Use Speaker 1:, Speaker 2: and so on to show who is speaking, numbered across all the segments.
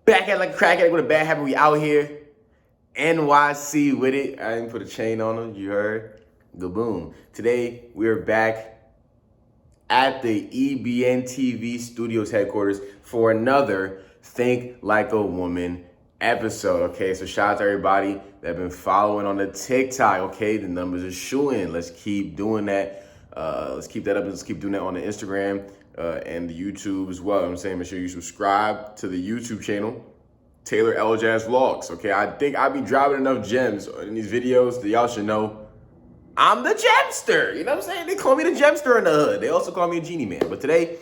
Speaker 1: Back at like a crack addict with a bad habit. We out here. NYC with it. I didn't put a chain on them. You heard? Gaboom. Today, we're back at the EBNTV Studios headquarters for another Think Like a Woman episode. Okay, so shout out to everybody that been following on the TikTok. Okay, the numbers are shooting. Let's keep doing that. Let's keep that up. Let's keep doing that on the Instagram and the YouTube as well. I'm saying make sure you subscribe to the YouTube channel, Taylor Elajas Vlogs. Okay, I think I be dropping enough gems in these videos that y'all should know I'm the gemster. You know what I'm saying? They call me the gemster in the hood. They also call me a genie man. But today,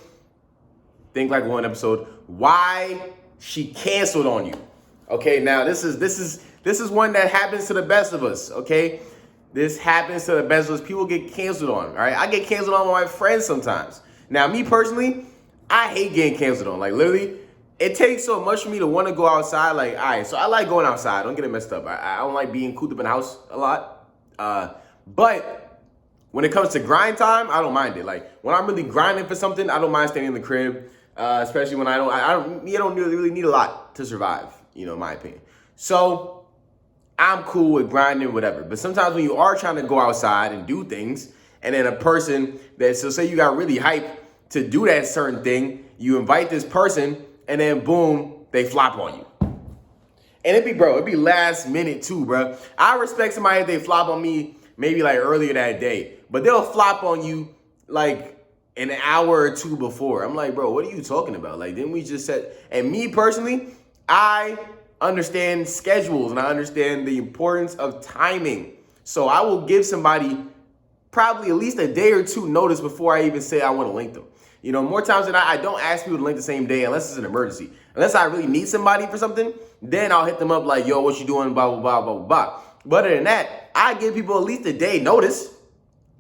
Speaker 1: Think Like One episode, why she canceled on you. Okay, now this is one that happens to the best of us. Okay, this happens to the best of us. People get canceled on. All right, I get canceled on by my friends sometimes. Now, me personally, I hate getting canceled on. Like literally, it takes so much for me to want to go outside. Like, all right, so I like going outside. Don't get it messed up. I don't like being cooped up in the house a lot. But when it comes to grind time, I don't mind it. Like when I'm really grinding for something, I don't mind staying in the crib. Especially when I don't really need a lot to survive. You know, in my opinion. So I'm cool with grinding, whatever. But sometimes when you are trying to go outside and do things, and then a person that, so say you got really hyped to do that certain thing, you invite this person, and then boom, they flop on you. And it'd be last minute too, bro. I respect somebody if they flop on me maybe like earlier that day, but they'll flop on you like an hour or two before. I'm like, bro, what are you talking about? Like, didn't we just set? And me personally, I understand schedules and I understand the importance of timing. So I will give somebody probably at least a day or two notice before I even say I want to link them. You know, more times than not, I don't ask people to link the same day unless it's an emergency. Unless I really need somebody for something, then I'll hit them up like, yo, what you doing, blah, blah, blah, blah, blah, blah. But other than that, I give people at least a day notice.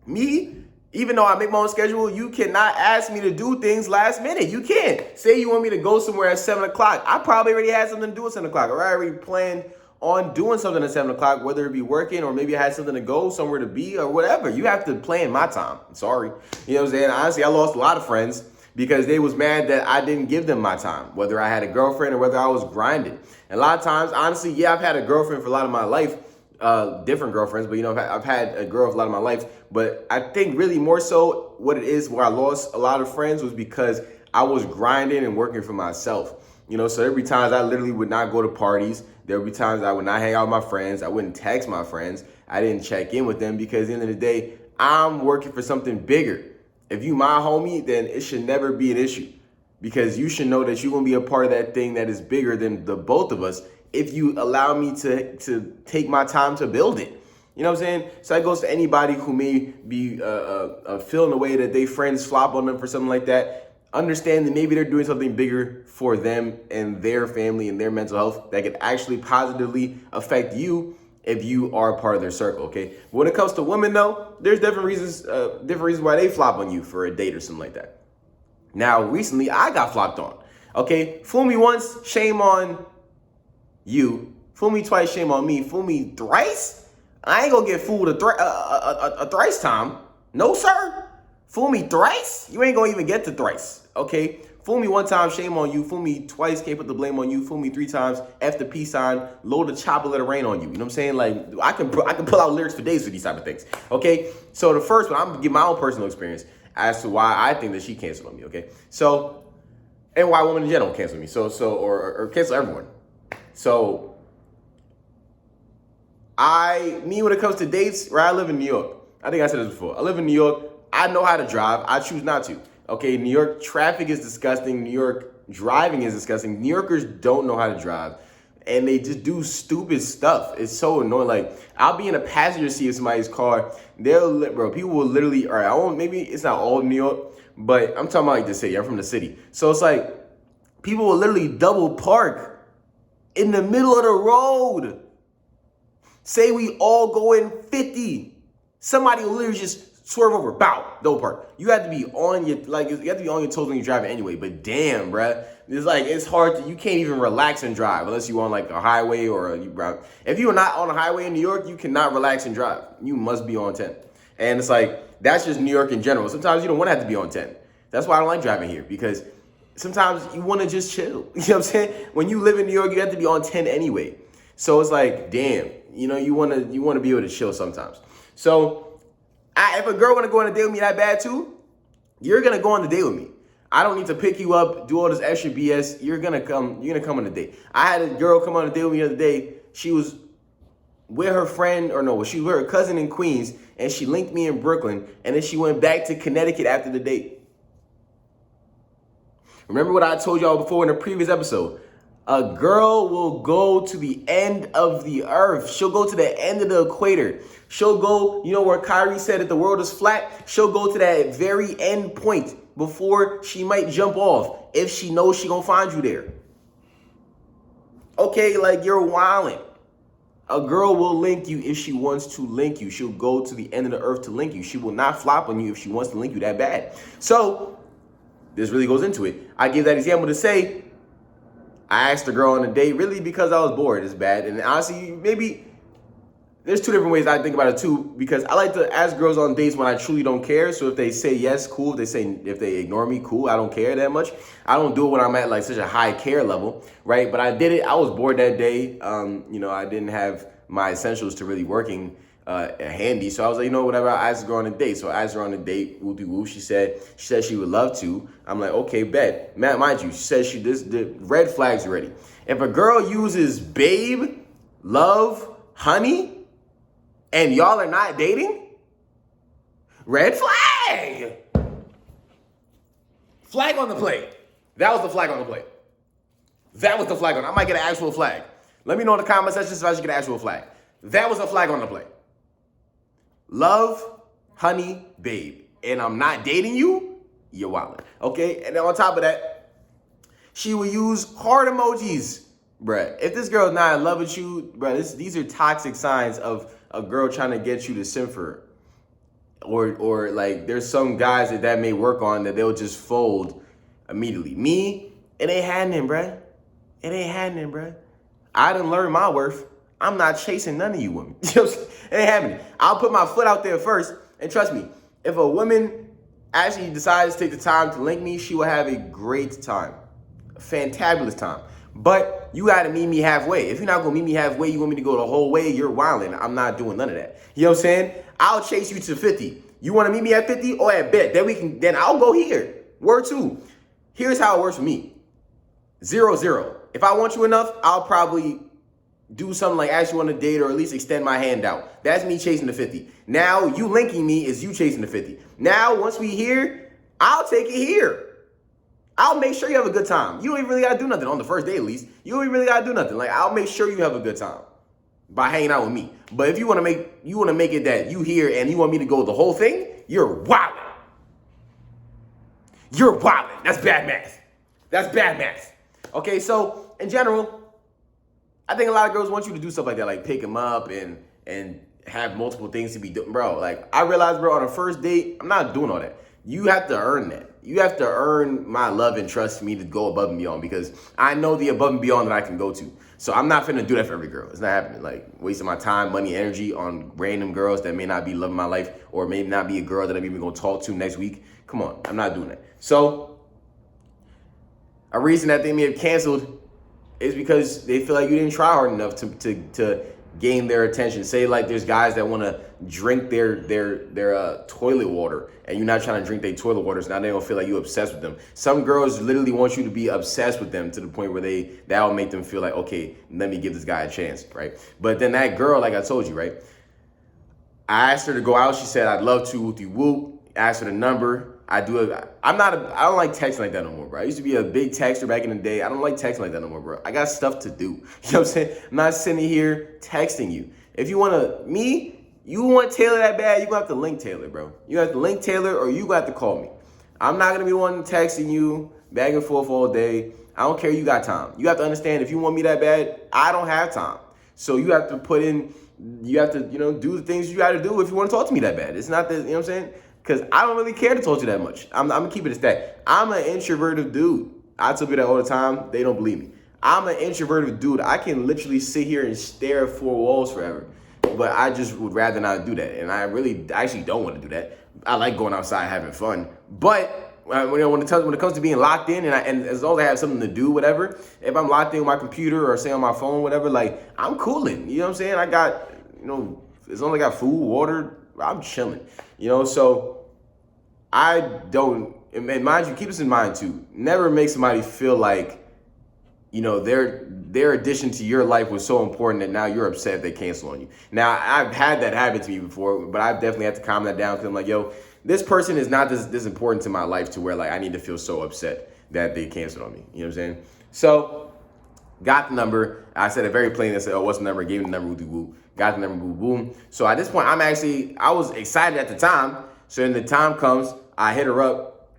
Speaker 1: Me, even though I make my own schedule, you cannot ask me to do things last minute. You can't. Say you want me to go somewhere at 7 o'clock. I probably already had something to do at 7 o'clock. Or I already planned on doing something at 7 o'clock, whether it be working or maybe I had something to go somewhere to be or whatever. You have to plan my time. Sorry. You know what I'm saying? Honestly, I lost a lot of friends because they was mad that I didn't give them my time, whether I had a girlfriend or whether I was grinding. And a lot of times, honestly, yeah, I've had a girlfriend for a lot of my life, different girlfriends, but you know, I've had a girl for a lot of my life. But I think really more so what it is where I lost a lot of friends was because I was grinding and working for myself. You know, so every time I literally would not go to parties. There would be times I would not hang out with my friends. I wouldn't text my friends. I didn't check in with them because at the end of the day, I'm working for something bigger. If you my homie, then it should never be an issue because you should know that you're going to be a part of that thing that is bigger than the both of us if you allow me to take my time to build it. You know what I'm saying? So that goes to anybody who may be feeling the way that they friends flop on them for something like that. Understand that maybe they're doing something bigger for them and their family and their mental health that could actually positively affect you if you are a part of their circle, okay? But when it comes to women, though, there's different reasons why they flop on you for a date or something like that. Now, recently, I got flopped on, okay? Fool me once, shame on you. Fool me twice, shame on me. Fool me thrice? I ain't gonna get fooled a thrice time. No, sir. Fool me thrice? You ain't gonna even get to thrice, okay? Fool me one time, shame on you. Fool me twice, can't put the blame on you. Fool me three times, F the peace sign, load the chopper, let it rain on you. You know what I'm saying? Like, I can pull out lyrics for days for these type of things, okay? So the first one, I'm gonna give my own personal experience as to why I think that she canceled on me, okay? So, and why women in general cancel me, or cancel everyone. So, when it comes to dates, right, I live in New York. I think I said this before. I live in New York. I know how to drive. I choose not to. Okay, New York traffic is disgusting. New York driving is disgusting. New Yorkers don't know how to drive. And they just do stupid stuff. It's so annoying. Like, I'll be in a passenger seat of somebody's car. People will literally, all right, maybe it's not all New York, but I'm talking about like the city. I'm from the city. So it's like, people will literally double park in the middle of the road. Say we all go in 50. Somebody will literally just swerve over, bow, double park. You have to be on your toes when you're driving anyway. But damn, bruh, it's hard you can't even relax and drive unless you're on like a highway if you are not on a highway in New York, you cannot relax and drive. You must be on 10. And it's like, that's just New York in general. Sometimes you don't want to have to be on 10. That's why I don't like driving here because sometimes you want to just chill. You know what I'm saying? When you live in New York, you have to be on 10 anyway. So it's like, damn, you want to be able to chill sometimes. So if a girl want to go on a date with me that bad too, you're going to go on the date with me. I don't need to pick you up, do all this extra BS. You're going to come on a date. I had a girl come on a date with me the other day. She was with her friend, she was with her cousin in Queens, and she linked me in Brooklyn, and then she went back to Connecticut after the date. Remember what I told y'all before in a previous episode? A girl will go to the end of the earth. She'll go to the end of the equator. She'll go, where Kyrie said that the world is flat? She'll go to that very end point before she might jump off if she knows she gonna find you there. Okay, like you're wilding. A girl will link you if she wants to link you. She'll go to the end of the earth to link you. She will not flop on you if she wants to link you that bad. So this really goes into it. I give that example to say, I asked a girl on a date really because I was bored. It's bad. And honestly, maybe there's two different ways I think about it too, because I like to ask girls on dates when I truly don't care. So if they say yes, cool. If they ignore me, cool. I don't care that much. I don't do it when I'm at like such a high care level, right? But I did it. I was bored that day. I didn't have my essentials to really working handy. So I was like, whatever. I asked a girl on a date. So I asked her on a date. Woo-doo-woo. She said she would love to. I'm like, okay, bet. Mind you, she said the red flags already. If a girl uses babe, love, honey, and y'all are not dating, red flag. Flag on the play. That was the flag on the play. I might get an actual flag. Let me know in the comment section if I should get an actual flag. That was a flag on the play. Love, honey, babe, and I'm not dating you, you're wildin'. Okay? And then on top of that, she will use heart emojis. Bruh, if this girl's not in love with you, bruh, these are toxic signs of a girl trying to get you to simp for her. Or like there's some guys that may work on that they'll just fold immediately. Me, it ain't happening, bruh. I done learned my worth. I'm not chasing none of you women. It ain't happening. I'll put my foot out there first. And trust me, if a woman actually decides to take the time to link me, she will have a great time. A fantabulous time. But you got to meet me halfway. If you're not going to meet me halfway, you want me to go the whole way, you're wilding. I'm not doing none of that. You know what I'm saying? I'll chase you to 50. You want to meet me at 50? Oh, at bet. Then I'll go here. Word two. Here's how it works for me. 0-0. If I want you enough, I'll probably do something like ask you on a date or at least extend my hand out. That's me chasing the 50. Now, you linking me is you chasing the 50. Now, once we here, I'll take it here. I'll make sure you have a good time. You don't even really got to do nothing on the first day, at least. You don't even really got to do nothing. Like, I'll make sure you have a good time by hanging out with me. But if you want to make it that you here and you want me to go the whole thing, you're wilding. You're wilding. That's bad math. Okay, so in general, I think a lot of girls want you to do stuff like that, like pick them up and have multiple things to be doing. Bro, like I realized, bro, on a first date, I'm not doing all that. You have to earn that. You have to earn my love and trust for me to go above and beyond, because I know the above and beyond that I can go to. So I'm not finna do that for every girl. It's not happening. Like wasting my time, money, energy on random girls that may not be loving my life or may not be a girl that I'm even gonna talk to next week. Come on, I'm not doing that. So a reason that they may have canceled is because they feel like you didn't try hard enough to gain their attention. Say like there's guys that want to drink their toilet water and you're not trying to drink their toilet water, so now they don't feel like you're obsessed with them. Some girls literally want you to be obsessed with them to the point where that will make them feel like, okay, let me give this guy a chance, right? But then that girl, like I told you, right? I asked her to go out. She said, I'd love to, whoop-de-whoop. Asked her the number. I don't like texting like that no more, bro. I used to be a big texter back in the day. I don't like texting like that no more, bro. I got stuff to do. You know what I'm saying? I'm not sitting here texting you. If you you want Taylor that bad, you're going to have to link Taylor, bro. You have to link Taylor or you got to call me. I'm not going to be one texting you back and forth all day. I don't care. You got time. You have to understand, if you want me that bad, I don't have time. So you have to do the things you got to do if you want to talk to me that bad. It's not that, you know what I'm saying? Because I don't really care to talk to you that much. I'm going to keep it a stack. I'm an introverted dude. I tell people that all the time. They don't believe me. I'm an introverted dude. I can literally sit here and stare at four walls forever. But I just would rather not do that. And I actually don't want to do that. I like going outside having fun. But when it comes to being locked in, and as long as I have something to do, whatever. If I'm locked in with my computer or say on my phone, whatever, like I'm cooling. You know what I'm saying? I got, as long as I got food, water, I'm chilling. So I don't. And mind you, keep this in mind too. Never make somebody feel like, their addition to your life was so important that now you're upset if they cancel on you. Now, I've had that happen to me before, but I've definitely had to calm that down because I'm like, yo, this person is not this important to my life to where like I need to feel so upset that they canceled on me. You know what I'm saying? So, got the number. I said it very plainly. I said, oh, what's the number? Gave him the number, woo. Got the number, boom, boom. So at this point, I was excited at the time. So then the time comes, I hit her up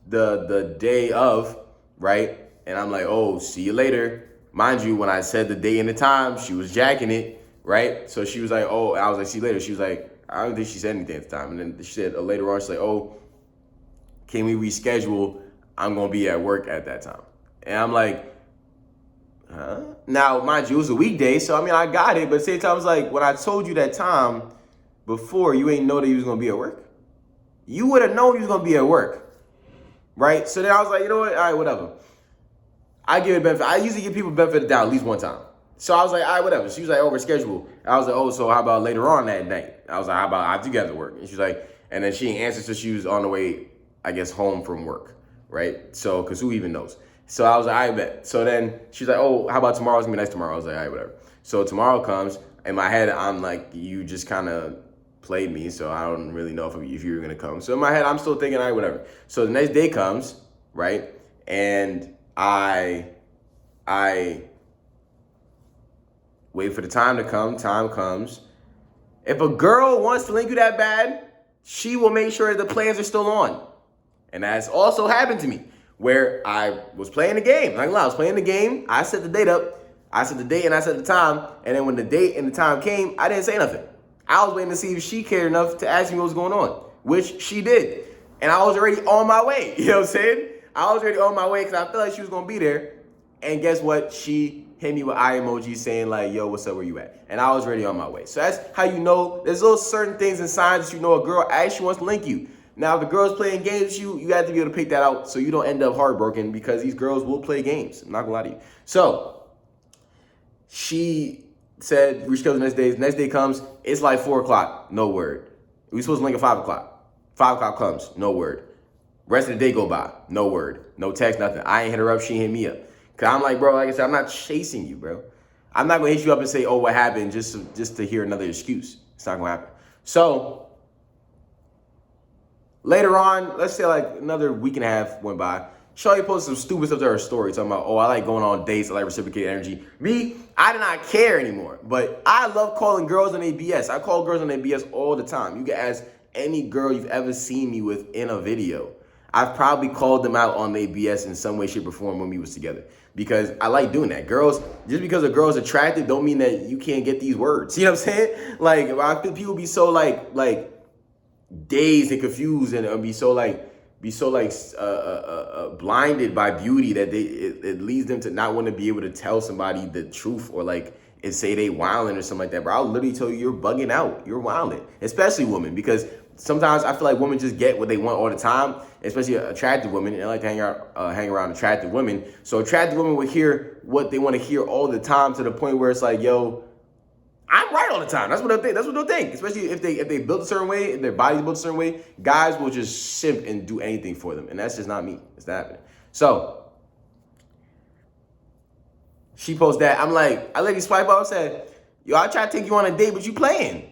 Speaker 1: the day of, right? And I'm like, oh, see you later. Mind you, when I said the day and the time, she was jacking it, right? So she was like, oh, I was like, see you later. She was like, I don't think she said anything at the time. And then she said later on, she's like, oh, can we reschedule? I'm going to be at work at that time. And I'm like, huh? Now, mind you, it was a weekday. So, I mean, I got it. But at the same time, I was like, when I told you that time before, you ain't know that you was going to be at work. You would have known you was going to be at work, right? So then I was like, you know what? All right, whatever. I give it benefit. I usually give people benefit of the doubt at least one time. So I was like, all right, whatever. She was like, overschedule. I was like, oh, so how about later on that night? I was like, how about after you guys work? And she's like, and then she answered, so she was on the way, I guess, home from work, right? So, because who even knows? So I was like, I bet. So then she's like, oh, how about tomorrow's gonna be nice tomorrow? I was like, all right, whatever. So tomorrow comes, in my head, I'm like, you just kind of played me, so I don't really know if you were gonna come. So in my head, I'm still thinking, all right, whatever. So the next day comes, right? And I wait for the time to come. Time comes. If a girl wants to link you that bad, she will make sure the plans are still on. And that's also happened to me, where I was playing the game. Like, I was playing the game. I set the date up. I set the date and I set the time. And then when the date and the time came, I didn't say nothing. I was waiting to see if she cared enough to ask me what was going on, which she did. And I was already on my way. You know what I'm saying? I was already on my way because I felt like she was going to be there. And guess what? She hit me with eye emojis saying like, yo, what's up, where you at? And I was already on my way. So that's how you know, there's little certain things and signs that you know a girl actually wants to link you. Now, if the girl's playing games with you, you have to be able to pick that out so you don't end up heartbroken because these girls will play games. I'm not going to lie to you. So she said, reschedule the next day. The next day comes, it's like 4 o'clock, no word. We supposed to link at 5 o'clock. 5 o'clock comes, no word. Rest of the day go by, no word, no text, nothing. I ain't hit her up, she hit me up. Cause I'm like, bro, like I said, I'm not chasing you, bro. I'm not gonna hit you up and say, oh, what happened, just to hear another excuse. It's not gonna happen. So later on, let's say like another week and a half went by. Shawty posted some stupid stuff to her story talking about, oh, I like going on dates, I like reciprocated energy. Me, I did not care anymore. But I love calling girls on ABS. I call girls on ABS all the time. You can ask any girl you've ever seen me with in a video. I've probably called them out on ABS in some way, shape, or form when we was together. Because I like doing that. Girls, just because a girl's attractive don't mean that you can't get these words. You know what I'm saying? Like, I feel people be so like dazed and confused and be so blinded by beauty that it leads them to not want to be able to tell somebody the truth or like and say they wilding or something like that. Bro, I'll literally tell you you're bugging out. You're wilding, especially women, because sometimes I feel like women just get what they want all the time, especially attractive women. And I like to hang around attractive women. So attractive women will hear what they want to hear all the time to the point where it's like, yo, I'm right all the time. That's what they'll think. That's what they'll think. Especially if they built a certain way, if their body's built a certain way, guys will just simp and do anything for them. And that's just not me. It's not happening. So she posts that. I'm like, I let you swipe up and said, yo, I try to take you on a date, but you playing.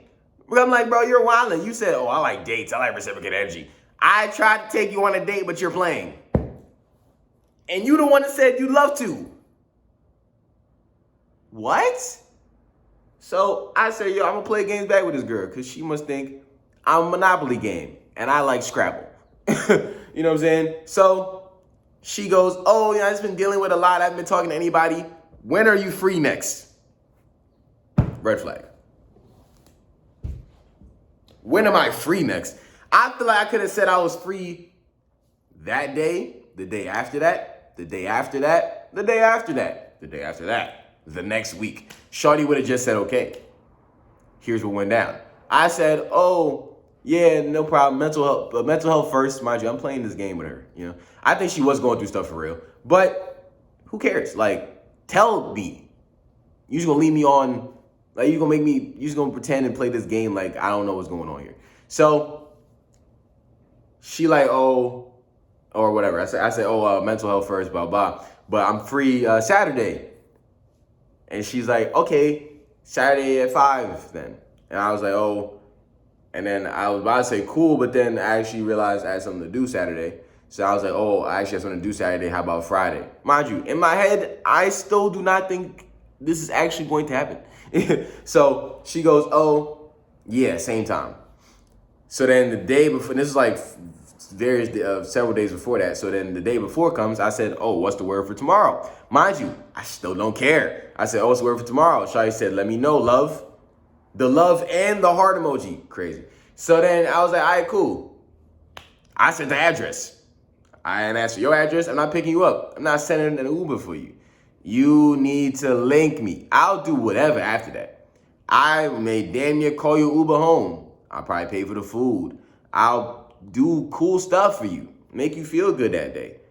Speaker 1: I'm like, bro, you're wilding. You said, oh, I like dates. I like reciprocated energy. I tried to take you on a date, but you're playing. And you the one that said you love to. What? So I said, yo, I'm going to play games back with this girl because she must think I'm a Monopoly game and I like Scrabble. You know what I'm saying? So she goes, oh, yeah, I've just been dealing with a lot. I haven't been talking to anybody. When are you free next? Red flag. When am I free next? I feel like I could have said I was free that day, the day after that, the day after that, the day after that, the day after that, the next week. Shawty would have just said, okay, here's what went down. I said, oh, Yeah, no problem. Mental health, but mental health first, mind you. I'm playing this game with her. I think she was going through stuff for real, but who cares? Like, tell me. You just gonna leave me on? Like, you gonna make me? You just gonna pretend and play this game like I don't know what's going on here? So she like, oh, or whatever. I said, oh, mental health first, blah blah. But I'm free Saturday, and she's like, okay, Saturday at 5 then. And I was like, oh. And then I was about to say cool, but then I actually realized I had something to do Saturday. So I was like, oh, I actually have something to do Saturday. How about Friday? Mind you, in my head, I still do not think this is actually going to happen. So she goes, oh, yeah, same time. So then the day before, and this is like several days before that. So then the day before comes, I said, oh, what's the word for tomorrow? Mind you, I still don't care. I said, oh, what's the word for tomorrow? Shawty said, let me know, love. The love and the heart emoji. Crazy. So then I was like, all right, cool. I sent the address. I didn't ask for your address. I'm not picking you up. I'm not sending an Uber for you. You need to link me. I'll do whatever after that. I may damn near call your Uber home. I'll probably pay for the food. I'll do cool stuff for you. Make you feel good that day.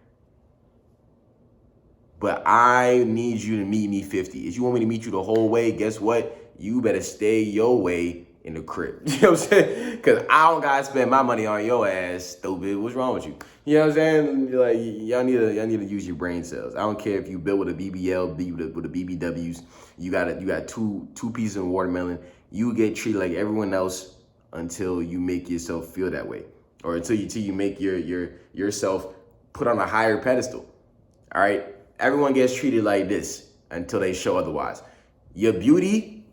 Speaker 1: But I need you to meet me 50. If you want me to meet you the whole way, guess what? You better stay your way in the crib. You know what I'm saying? Because I don't gotta spend my money on your ass, stupid. What's wrong with you? You know what I'm saying? Like, y'all need to use your brain cells. I don't care if you build with a BBL, with a BBWs. You got two pieces of watermelon. You get treated like everyone else until you make yourself feel that way, or until you make yourself put on a higher pedestal. All right. Everyone gets treated like this until they show otherwise. Your beauty,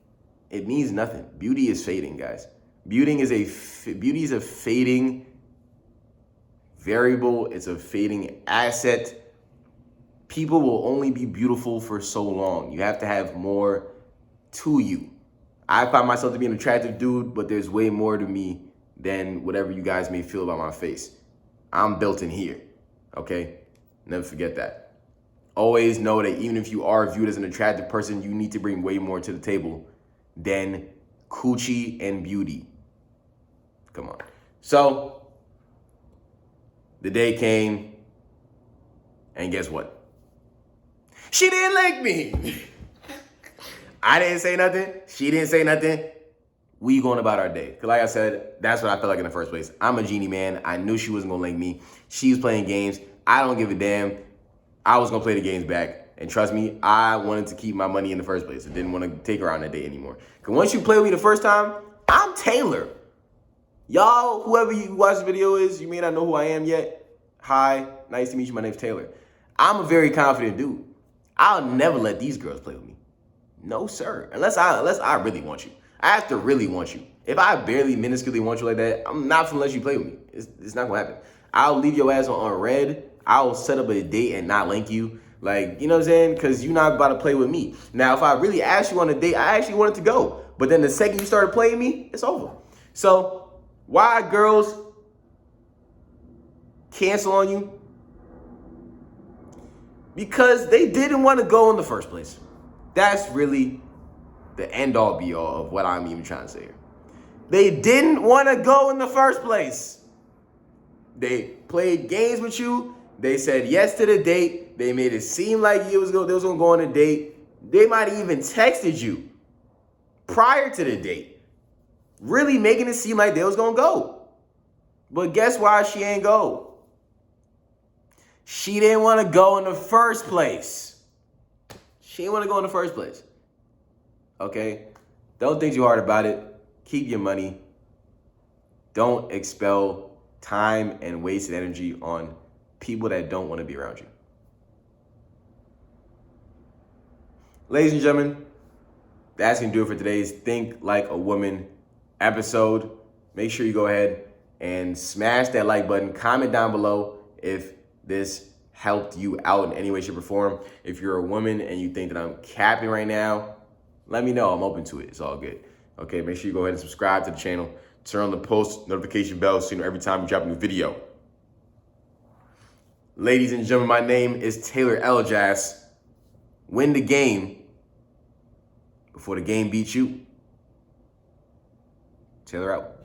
Speaker 1: it means nothing. Beauty is fading, guys. Beauty is a fading variable. It's a fading asset. People will only be beautiful for so long. You have to have more to you. I find myself to be an attractive dude, but there's way more to me than whatever you guys may feel about my face. I'm built in here, okay? Never forget that. Always know that even if you are viewed as an attractive person, you need to bring way more to the table than coochie and beauty. Come on. So the day came, and guess what? She didn't like me. I didn't say nothing. She didn't say nothing. We going about our day. Because like I said, that's what I felt like in the first place. I'm a genie man. I knew she wasn't going to like me. She was playing games. I don't give a damn. I was going to play the games back. And trust me, I wanted to keep my money in the first place. I didn't want to take her on that day anymore. Because once you play with me the first time, I'm Taylor. Y'all, whoever you watch this video is, you may not know who I am yet. Hi, nice to meet you. My name's Taylor. I'm a very confident dude. I'll never let these girls play with me. No, sir. Unless I really want you. I have to really want you. If I barely minusculely want you like that, I'm not gonna let you play with me. It's not gonna happen. I'll leave your ass on red. I'll set up a date and not link you. Like, you know what I'm saying? Because you're not about to play with me. Now, if I really asked you on a date, I actually wanted to go. But then the second you started playing me, it's over. So, why girls cancel on you? Because they didn't want to go in the first place. That's really the end-all be-all of what I'm even trying to say here. They didn't want to go in the first place. They played games with you. They said yes to the date. They made it seem like they was going to go on a date. They might have even texted you prior to the date, really making it seem like they was going to go. But guess why she ain't go? She didn't want to go in the first place. She didn't want to go in the first place. Okay? Don't think too hard about it. Keep your money. Don't expel time and wasted energy on people that don't want to be around you. Ladies and gentlemen, that's going to do it for today's Think Like a Woman episode. Make sure you go ahead and smash that like button. Comment down below if this helped you out in any way, shape, or form. If you're a woman and you think that I'm capping right now, let me know. I'm open to it. It's all good. Okay, make sure you go ahead and subscribe to the channel. Turn on the post notification bell so you know every time we drop a new video. Ladies and gentlemen, my name is Taylor Elajas. Win the game before the game beats you. Taylor out.